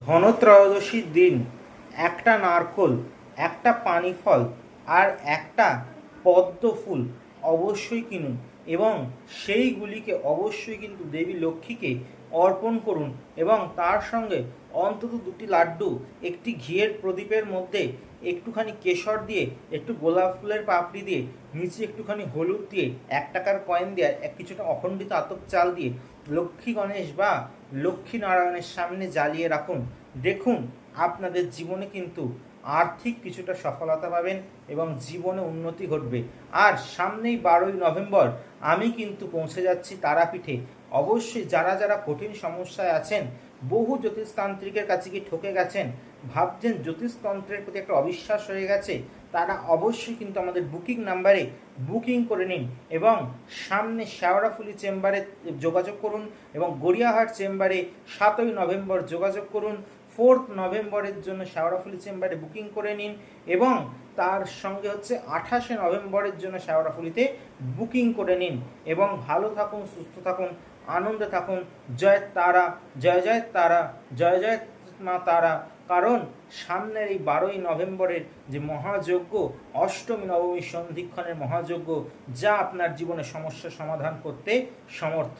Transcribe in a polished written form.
ধনত্রয়োদশীর দিন একটা নারকোল, একটা পানি ফল আর একটা পদ্ম ফুল অবশ্যই কিনুন এবং সেইগুলিকে অবশ্যই কিন্তু দেবী লক্ষ্মীকে অর্পণ করুন এবং তার সঙ্গে অন্তত 2টি লাড্ডু, একটি ঘিয়ের প্রদীপের মধ্যে একটুখানি কেশর দিয়ে, একটু গোলাপ ফুলের পাপড়ি দিয়ে, নিচে একটুখানি হলুদ দিয়ে, 1 টাকার কয়েন দিয়ে, কিছুটা অখণ্ডিত আতপ চাল দিয়ে লক্ষ্মী গণেশ বা লক্ষ্মী নারায়ণের সামনে জ্বালিয়ে রাখুন। দেখুন আপনাদের জীবনে কিন্তু আর্থিক কিছুটা সফলতা পাবেন এবং জীবনে উন্নতি ঘটবে। আর সামনেই 12ই নভেম্বর আমি কিন্তু পৌঁছে যাচ্ছি তারাপীঠে। অবশ্যই যারা যারা কঠিন সমস্যায় আছেন, বহু জ্যোতিষতান্ত্রিকের কাছে কি ঠকে গেছেন, ভাবছেন জ্যোতিষতন্ত্রের প্রতি একটা অবিশ্বাস হয়ে গেছে, তারা অবশ্যই কিন্তু আমাদের বুকিং নাম্বারে বুকিং করে নিন এবং সামনে শেওড়াফুলি চেম্বারে যোগাযোগ করুন এবং গড়িয়াহাট চেম্বারে 7ই নভেম্বর যোগাযোগ করুন। 4th নভেম্বরের জন্য শেওড়াফুলি চেম্বারে বুকিং করে নিন এবং তার সঙ্গে হচ্ছে 28শে নভেম্বরের জন্য শেওড়াফুলিতে বুকিং করে নিন এবং ভালো থাকুন, সুস্থ থাকুন, আনন্দে থাকুন। জয় তারা, জয় জয় তারা, জয় জয় মা তারা। কারণ সামনের এই 12ই নভেম্বরের যে মহাযজ্ঞ, অষ্টমী নবমী সন্ধিক্ষণের মহাযজ্ঞ, যা আপনার জীবনে সমস্যা সমাধান করতে সমর্থ।